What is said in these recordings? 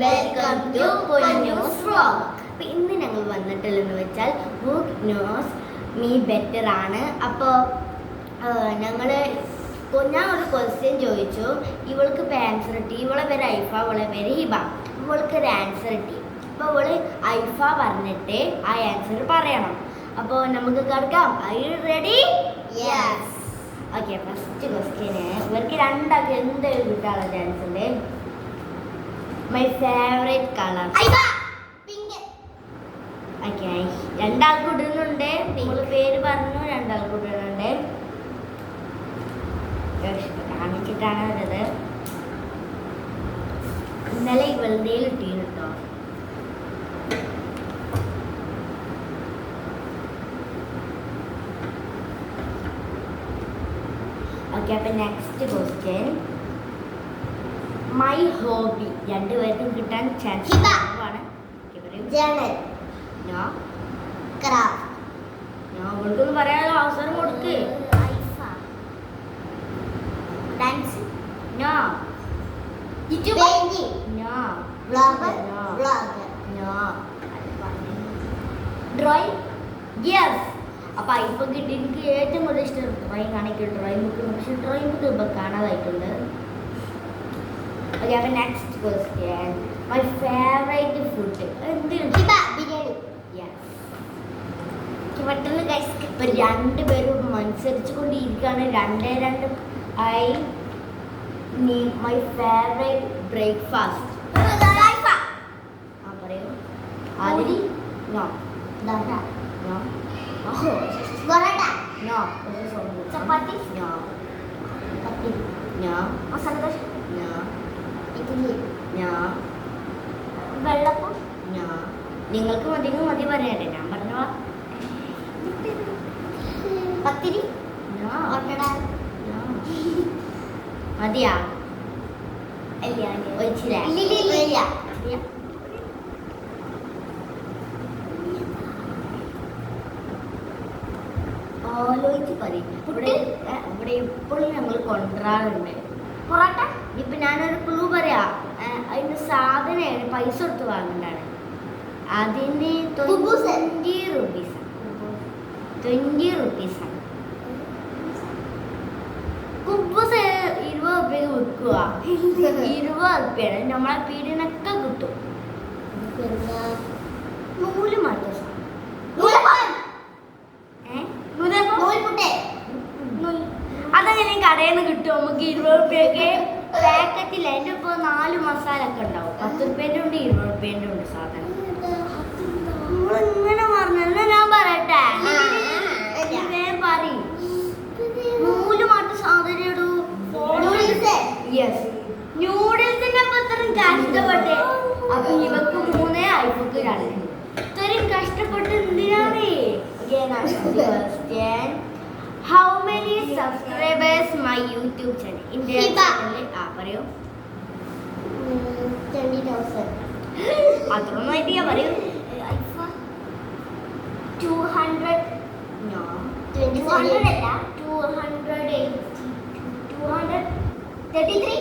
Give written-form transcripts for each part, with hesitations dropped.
Welcome to Ponnoos vlog. അപ്പോൾ ഇന്ന് ഞങ്ങൾ വന്നിട്ടുള്ളതെന്ന് വെച്ചാൽ ഹൂ നോസ് മീ ബെറ്റർ ആണ്. അപ്പോൾ ഞാൻ ഒരു ക്വസ്റ്റ്യൻ ചോദിച്ചു, ഇവൾക്ക് ആൻസർ കിട്ടി. ഇവളെ പേര് ഐഫ, ഇവളെ പേര് ഹിബ. ഇവൾക്ക് ഒരു ആൻസർ കിട്ടി. അപ്പോൾ ഇവള് ഐഫ പറഞ്ഞിട്ട് ആ ആൻസർ പറയണം. അപ്പോൾ നമുക്ക് കേൾക്കാം. I you ready? Yes. Okay, first question ഇവർക്ക് രണ്ടാൾക്ക് എന്തായാലും കിട്ടാനുള്ള ചാൻസ് ഉണ്ട്. My favourite colour pink. Okay, രണ്ടാൾക്ക് ഇടുന്നുണ്ട്. നിങ്ങൾ പേര് പറഞ്ഞു, രണ്ടാൾക്ക് ഇടുന്നുണ്ട്. കാണിച്ചിട്ടാണ് വരുന്നത്. ഇന്നലെ ഇവളുടെ ഇട്ടീന് കേട്ടോ. ഓക്കെ, അപ്പം നെക്സ്റ്റ് ക്വസ്റ്റ്യൻ. മൈ ഹോബി രണ്ടുപേർക്കും കിട്ടാൻ ചാൻസ് ആണ്. അവൾക്കൊന്ന് പറയാനുള്ള അവസരം കൊടുക്ക്. Dance no. Drawing yes. അപ്പം ഇപ്പം കിട്ടി. എനിക്ക് ഏറ്റവും കൂടുതൽ ഇഷ്ടം ഡ്രോയിങ് ആണെങ്കിൽ ഡ്രോയിങ് ബുക്ക്. പക്ഷെ ഡ്രോയിങ് ബുക്ക് ഇപ്പം കാണാതായിട്ടുണ്ട്. ഓക്കെ, അപ്പം next question. My favourite food biryani. Yes. പെട്ടെന്ന് ഗൈസ് ഇപ്പം രണ്ടുപേരും മത്സരിച്ചു കൊണ്ടിരിക്കുകയാണ്. 2-2 ആയി. മൈ ഫേവറേറ്റ് ബ്രേക്ക്ഫാസ്റ്റ് പറയൂ. ആദ്യം no no no chapati no no masala dosa no idli no വെള്ളപ്പം നോ. നിങ്ങൾക്ക് മതി പറയട്ടെ, ഞാൻ പറഞ്ഞോ. പത്തിരി നോ. മതിയാ? ആലോചിച്ച് പറയും. ഇവിടെ എപ്പോഴും ഞങ്ങൾ കൊണ്ടുവരാറുണ്ട് പൊറോട്ട. ഇപ്പൊ ഞാനൊരു ക്ലൂ പറയാ. അതിന്റെ സാധനം പൈസ കൊടുത്ത് വാങ്ങണ്ടാണ്. അതിന് 20 റുപ്പീസാണ്. 20 റുപ്പീസാണ്. കുബൂസ് 20 റുപ്യക്ക് വിൽക്കുക. 20 റുപ്യാണ്. നമ്മളെ പീടിനൊക്കെ കിട്ടും. നൂല് മാറ്റം അതങ്ങനെ കടയിൽ നിന്ന് കിട്ടും. നമുക്ക് 20 റുപ്യക്ക് പാക്കറ്റിൽ. അതിൻ്റെ ഇപ്പോൾ 4 മസാല ഒക്കെ ഉണ്ടാവും. 10 റുപ്യേൻ്റെ ഉണ്ട്, 20 റുപ്യേൻ്റെ ഉണ്ട് സാധനം. ഇങ്ങനെ പറഞ്ഞു ഞാൻ പറയട്ടെ. പറയും നൂല് മാറ്റ സാധനം ഇടൂ. യെസ്, ന്യൂഡിൽസിന്റെ അപ്പം ഇത്രയും കഷ്ടപ്പെട്ടെ. അപ്പൊ ഇവക്ക് 3, ഐഫക്ക് 2. ഇത്രയും കഷ്ടപ്പെട്ട് എന്തിനാണ്? How many subscribers my YouTube channel? India channel പറയൂ. 20,000. അത്രയൊന്നും ആയിട്ടില്ല. പറയൂ. 200 no 200 അല്ല 233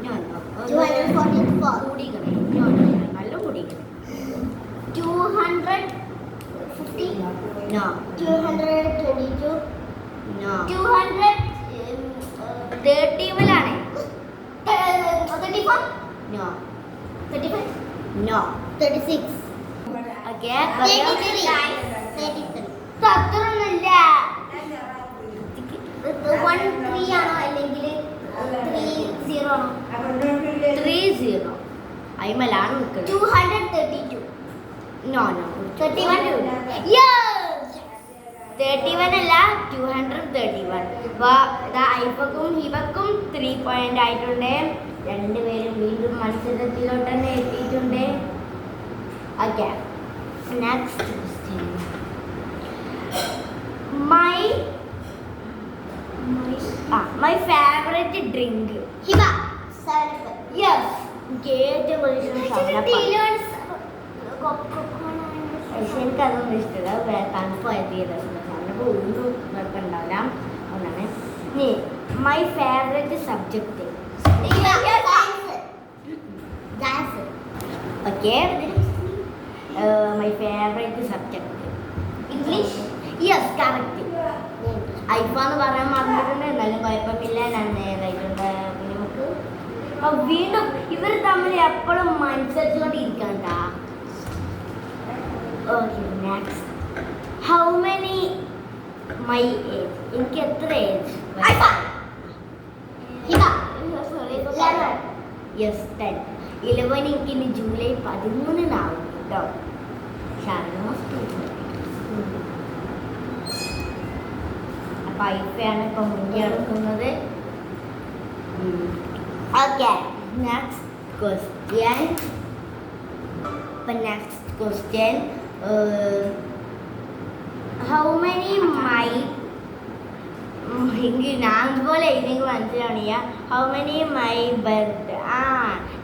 no 244 കൂടിക്കണേ. നല്ല കൂടിക്കണേ. 250 no 222 no 230 ആണ്. 34 no 35 no 36 ഓക്കേ. 33 അത്രയൊന്നുമില്ല. 13 ആണോ അല്ലെങ്കിൽ 30 ആണോ? 30 അയിമലാണ് നിൽക്കുന്നത്. 232 നോ 31 31 അല്ല 231. അപ്പോൾ ഐഫക്കും ഹിബക്കും 3 പോയിന്റ് ആയിട്ടുണ്ട്. രണ്ടുപേരും വീണ്ടും മത്സരത്തിലോട്ട് തന്നെ എത്തിയിട്ടുണ്ട്. Okay, next question. My favourite drink Hiba. Yes, ഏറ്റവും എനിക്കതൊന്നും ഇഷ്ടമില്ല. തണുപ്പായിട്ട് അപ്പോൾ ഒന്നും കുഴപ്പമുണ്ടാവില്ല. അതുകൊണ്ടാണ്. My favourite subject okay. My favourite subject English. Yes correct. Aifa എന്ന് പറയാൻ മറന്നിട്ടുണ്ട്, എന്നാലും കുഴപ്പമില്ല, ഞാൻ നേരായിട്ടുണ്ട്. പിന്നെ നമുക്ക് വീണ്ടും ഇവർ തമ്മിൽ എപ്പോഴും മത്സരിച്ചുകൊണ്ടിരിക്കണ്ട. Okay next. How many my age, എനിക്ക് എത്ര ഏജ്? യെസ് 10. 11 എനിക്ക് ഇനി ജൂലൈ 13 കേട്ടോ. അപ്പൊ ഐഫയാണ് ഇപ്പൊ മുന്നിൽ നടക്കുന്നത്. Okay next question. Next question, how many my, എനിക്ക് ഞാൻ പോലെ എനിക്ക് മനസ്സിലാവണില്ല. ഹൗ മെനി മൈ ബർത്ത്ഡേ,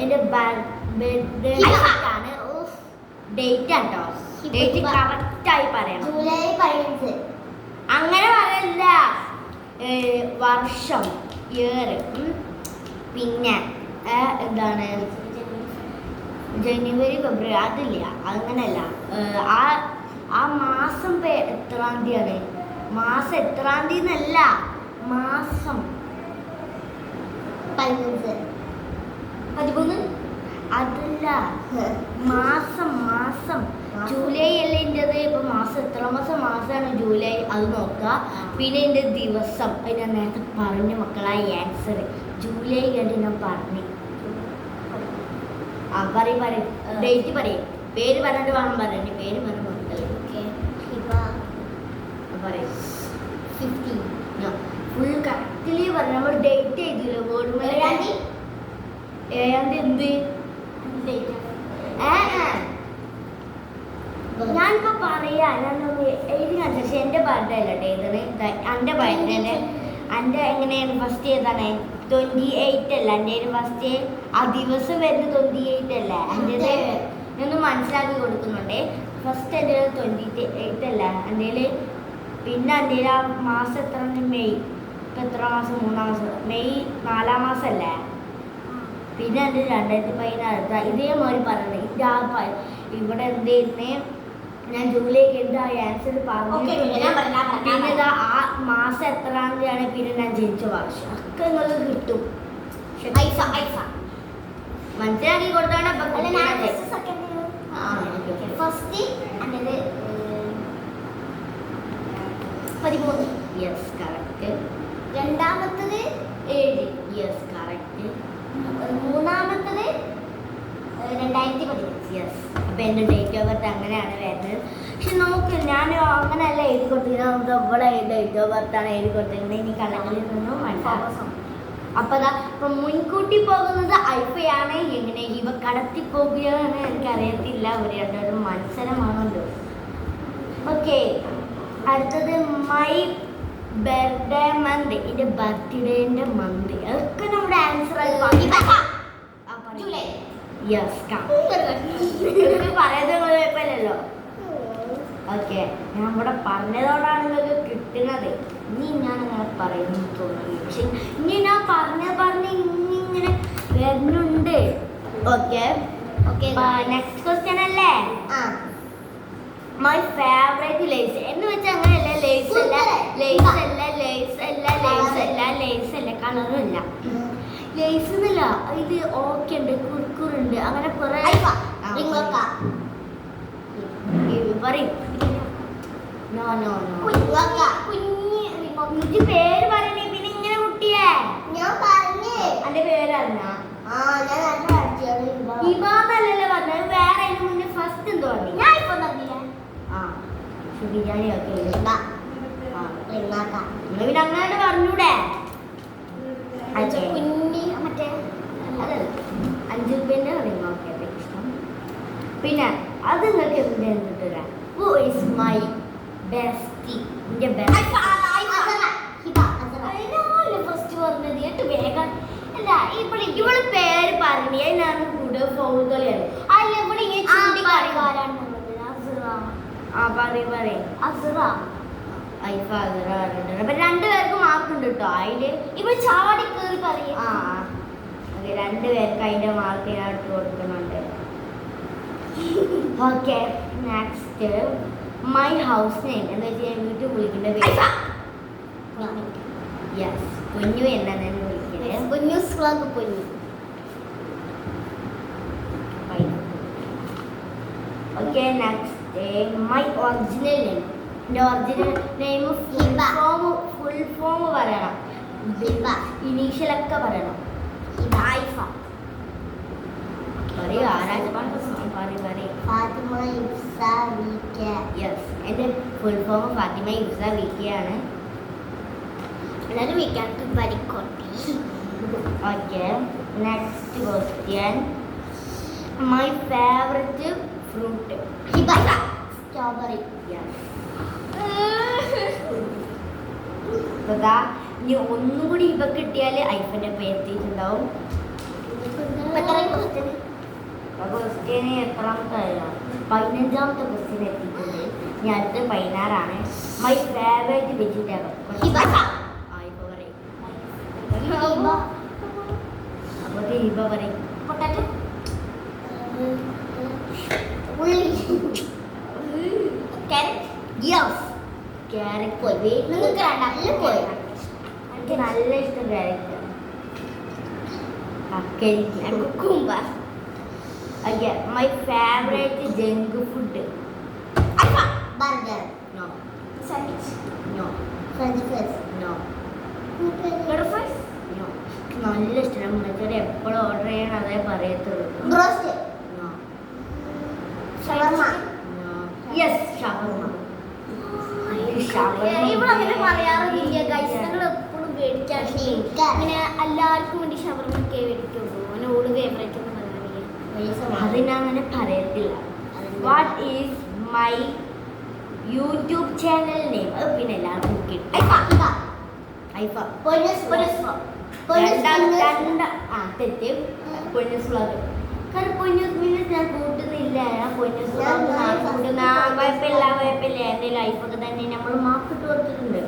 എൻ്റെ ബർത്ത്ഡേ ആണ്. ഡേറ്റ് ആട്ടോ, ഡേറ്റ് കറക്റ്റായി പറയണം. ജൂലൈ 15. അങ്ങനെ പറയല്ല, വർഷം, ഇയർ. പിന്നെ എന്താണ് ജനുവരി ഫെബ്രുവരി അതില്ല, അങ്ങനെയല്ല. ആ മാസം എത്രാം തീയതിയാണ്? മാസം എത്രാം തീയതി എന്നല്ല, മാസം 15. 13. അതല്ല, മാസം മാസം. ജൂലൈ അല്ലേ എൻ്റെത്. ഇപ്പൊ മാസം എത്ര മാസമാണ് ജൂലൈ, അത് നോക്കുക. പിന്നെ എൻ്റെ ദിവസം, അത് ഞാൻ നേരത്തെ പറഞ്ഞു മക്കളായ ആൻസർ ജൂലൈ കണ്ട് ഞാൻ പറഞ്ഞു. പറയും ഡേറ്റ് പറയും, പേര് പറഞ്ഞിട്ട് വേണം പറയാൻ. പേര് പറഞ്ഞു പറയും. 15. ഫുൾ കറക്റ്റിലി പറഞ്ഞു. നമ്മൾ ഡേറ്റ് എഴുതില്ലോ വേർഡ്. 7 എന്ത് ഞാനിപ്പോ പറയാ, ഞാനൊന്ന് എഴുതി കാണിച്ചു. പക്ഷെ എൻ്റെ ബർത്ത്ഡേ അല്ല എഴുതണേ. എൻ്റെ ബർത്ത്ഡേ എൻ്റെ എങ്ങനെയാണ് ഫസ്റ്റ് ഏതാണ്? 28 അല്ല എൻ്റെ ഫസ്റ്റ്. ആ ദിവസം വരുന്നത് 28 അല്ല എൻ്റെ. ഞാനൊന്ന് മനസ്സിലാക്കി കൊടുക്കുന്നുണ്ട്. ഫസ്റ്റ് എൻ്റെ 28 അല്ല എൻ്റെ. പിന്നെ എൻ്റെ ആ മാസം എത്ര? മെയ്. ഇപ്പം എത്ര മാസം? 3 മാസം. മെയ് 4 മാസമല്ലേ? പിന്നെ എൻ്റെ 2016. ഇതേമാതിരി പറയുന്നത്. ഇവിടെ എന്തായിരുന്നേ, ഞാൻ ജൂലൈക്ക് എന്താ ആൻസർ പറഞ്ഞു. പിന്നെ ഇതാ ആ മാസം എത്രാം തീയതിയാണ്, പിന്നെ ഞാൻ ജനിച്ച വർഷം ഒക്കെ നിങ്ങൾക്ക് കിട്ടും. മനസ്സിലാക്കി കൊടുത്താണ്. ഫസ്റ്റ് 13. Yes correct. രണ്ടാമത്തത് 7. Yes correct. മൂന്നാമത്തത് 2015. യെസ്. അപ്പം എൻ്റെ ഡേറ്റ് ഓഫ് ബർത്ത് അങ്ങനെയാണ് വരുന്നത്. പക്ഷെ നമുക്ക് ഞാൻ അങ്ങനെയല്ല എഴുതി കൊടുത്തിരിക്കുന്നത്. നമുക്ക് ഇവിടെ ഡേറ്റ് ഓഫ് ബർത്താണ് എഴുതി കൊടുത്തിരിക്കുന്നത്. ഇനി കള്ളങ്ങളിൽ നിന്നും മനസ്സിലാക്കാം. അപ്പം അതാ ഇപ്പം മുൻകൂട്ടി പോകുന്നത് ഐഫയാണ്. എങ്ങനെ ഇവ കടത്തി പോകുകയാണ് എനിക്കറിയത്തില്ല. ഒരു രണ്ടൊരു മത്സരമാണല്ലോ. ഓക്കെ അടുത്തത് മൈ ബർത്ത്ഡേ മന്ത്. എൻ്റെ ബർത്ത്ഡേൻ്റെ മന്ത് അതൊക്കെ നമ്മുടെ ആൻസർ ആയി ജൂലൈ. യെസ് പറയുന്നത് കുഴപ്പമില്ലല്ലോ. ഓക്കെ ഞാൻ ഇവിടെ പറഞ്ഞതോടാണ് നിങ്ങൾക്ക് കിട്ടുന്നത്. ഇനി ഞാൻ അങ്ങനെ പറയുന്നു തോന്നുന്നു. പക്ഷെ ഇനി ഞാൻ പറഞ്ഞ് ഇങ്ങനെ വരുന്നുണ്ട്. ഓക്കെ നെക്സ്റ്റ് ക്വസ്റ്റ്യൻ അല്ലേ? മൈ ഫേവറേറ്റ് ലേസ് എന്ന് വെച്ചാൽ അങ്ങനെയല്ല. ലേസ് അല്ല കളറും അല്ല. ലേസ് എന്നല്ല, ഇത് ഓക്കെ ഉണ്ട്, കുർക്കുറുണ്ട്, അങ്ങനെ കുറെ പറയും. പേര് പറയണേ. പിന്നെ ഇങ്ങനെ കുട്ടിയേ ഞാൻ പറഞ്ഞേ എന്റെ പേരറിഞ്ഞ ഇവാന്നല്ലല്ലോ പറഞ്ഞത്. വേറെ അതിന് മുന്നേ ഫസ്റ്റ് എന്തോ ഞാൻ ഇപ്പൊ പറഞ്ഞില്ല. ബിരിയാണി ഒക്കെ പിന്നെ പിന്നെ അങ്ങനെ പറഞ്ഞൂടെ? കുഞ്ഞി മറ്റേ അതല്ല 5 രൂപേൻ്റെ റിംഗ് ഓക്കെ ഇഷ്ടം. പിന്നെ അത് നിങ്ങൾക്ക് എന്തെങ്കിലും കിട്ടുക. Who is my bestie? എൻ്റെ ബെസ്റ്റ് ഫസ്റ്റ് പറഞ്ഞത് കേട്ട് വേഗം അല്ല. ഇവള് പേര് പറഞ്ഞു ഞാൻ കൂടെ ഫോണിയാണ്. അല്ല ഇവിടെ പറയും അസുറ ഐഫ അസുറ പറഞ്ഞിട്ടുണ്ട്. അപ്പൊ 2 പേർക്ക് മാർക്ക് ഉണ്ട് കേട്ടോ. അതില് ഇവ ചാടി കയറി പറയും. 2 പേർക്ക് അതിന്റെ മാർക്ക് ഞാൻ ഇട്ട് കൊടുക്കുന്നുണ്ട്. Okay next my house name എന്ന് വെച്ചാൽ വീട്ടിൽ വിളിക്കേണ്ട ഐഫ. യെസ് കുഞ്ഞു എന്നാണ് ഞാൻ വിളിക്കുന്നത്. Ponnus vlog Ponnu. Okay next my original name. എൻ്റെ original name Hiba. Full form പറയണം, ഹിബ. ഇനീഷ്യലൊക്കെ പറയണം. ഐഫ. പറയൂ ആരാജ് പറയും. ഫാത്തിമ ഇഫ്സ വിക. യെസ് എൻ്റെ ഫുൾ ഫോം ഫാത്തിമ ഇഫ്സ വിക്കിയാണ്. എല്ലാവരും വിക്കാക്ക് പരിക്കോട്ടെ. Okay next question my favourite fruit. Hiba. Strawberry. Yes അതാ ഇനി ഒന്നും കൂടി ഇവ കിട്ടിയാൽ ഐഫൻ്റെ പേര് എത്തിയിട്ടുണ്ടാവും. ക്വസ്റ്റ്യന് എത്രാമത്തെ 15ാമത്തെ ക്വസ്റ്റ്യൻ എത്തിയിട്ടുണ്ട്. ഇനി അടുത്ത് 16ആണ്. My favourite vegetable. ഹിബ. അപ്പോൾ ഹിബ പറയും. പൊട്ടാറ്റോ. ഉള്ളി. ക്യാരറ്റ്. യെസ് ക്യാരറ്റ് പോയി. നിങ്ങൾക്ക് രണ്ടാമത്തെ പോയി. എനിക്ക് നല്ല ഇഷ്ടം carrot. Cucumber. Okay my favourite junk food. Aifa. Burger. No sandwich. No french fries. No butter fries. No നല്ല ഇഷ്ടം. മുന്നേറ്റം എപ്പോഴും ഓർഡർ ചെയ്യണം അതേ പറയത്തുള്ളൂ. Broast. No shawarma. No yes shawarma. ഇവളങ്ങനെ പറയാറില്ല ഗൈസ്. ഞങ്ങൾ എപ്പോഴും മേടിക്കാറുണ്ട്. ഇങ്ങനെ എല്ലാവർക്കും വേണ്ടി ഷവർമൊക്കെ മേടിക്കുള്ളൂ. അങ്ങനെ ഓട് ഫേവറേറ്റ് ഒന്നും പറയാറില്ല. അത് ഞാൻ അങ്ങനെ പറയത്തില്ല. What is my YouTube channel name? അത് പിന്നെ എല്ലാവർക്കും കിട്ടും. ഐഫ. ഹിബ. ഐഫ. പൊന്നൂസ് തെറ്റ്. പൊന്നൂസ് വ്ളോഗ്. കാരണം പൊന്നൂസ് മീൻസ് ഞാൻ കൂട്ടുന്നില്ല. പൊന്നൂസ് വ്ളോഗ് കൂട്ടുന്ന കുഴപ്പമില്ല എൻ്റെ ലൈഫൊക്കെ തന്നെ നമ്മൾ മാർക്കിട്ട് കൊടുത്തിട്ടുണ്ട്.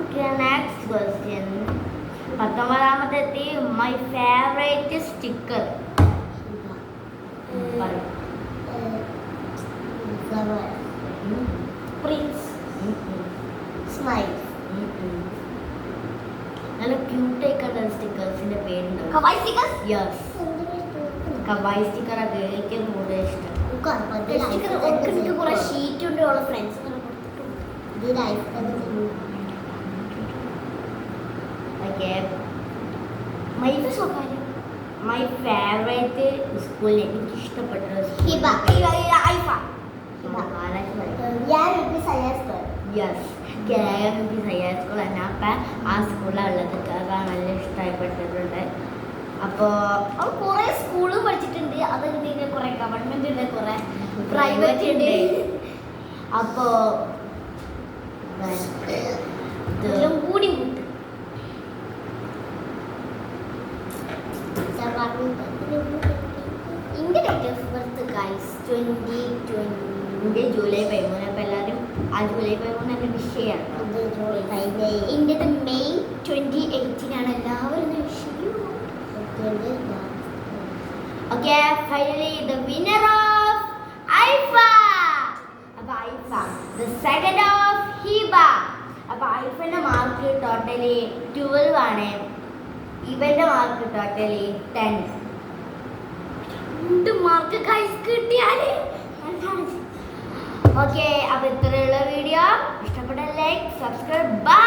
ഓക്കെ നെക്സ്റ്റ് ക്വസ്റ്റ്യൻ 19ാമത്തെ എത്തി. My favourite sticker. പറയും. പ്രിൻസ്. സ്മൈൽ. നല്ല ക്യൂട്ടായിക്കണ്ട സ്റ്റിക്കേഴ്സിന്റെ പേരുണ്ട്. Kawaii stickers. Yes kawaii sticker ഒക്കെ എനിക്ക് കൂടുതൽ ഇഷ്ടം. എനിക്ക് കുറെ ഷീറ്റ് ഉണ്ട്. ഉള്ള friends okay my favourite school എനിക്ക് ഇഷ്ടപ്പെട്ട ഹിബ. ഐഫ. യെസ് കേരളത്തിൽ സയ്യാർ സ്കൂൾ തന്നെ. അപ്പം ആ സ്കൂളിലാണ് ഉള്ളത്. അതാണ് നല്ല ഇഷ്ടപ്പെട്ടിട്ടുണ്ട്. അപ്പോൾ അവൾ കുറെ സ്കൂള് പഠിച്ചിട്ടുണ്ട്. അത് കഴിഞ്ഞ് കുറെ ഗവൺമെന്റ് ഉണ്ട്, കുറെ പ്രൈവറ്റ് ഉണ്ട്. അപ്പോൾ എല്ലാം കൂടി India date of birth guys 2020. July 13. അപ്പം എല്ലാവരും ആ ജൂലൈ 13 എൻ്റെ വിഷയമാണ്. ഇന്ത്യയുടെ മെയ് 2018 ആണ്. എല്ലാവരും വിഷയം. Okay, finally the winner of Aifa. അപ്പോൾ ഐഫ the second of ഹിബ. അപ്പോൾ ഐഫൻ്റെ മാർക്ക് ടോട്ടലി 12 ആണ്. ഇവൻ്റെ മാർക്ക് ടോട്ടലി 10. 2 മാർക്ക് ഗൈസ് കിട്ടിയാൽ. ഓക്കെ അപ്പോൾ ഇത്രയുള്ള വീഡിയോ ഇഷ്ടപ്പെട്ട ലൈക്ക് സബ്സ്ക്രൈബ്.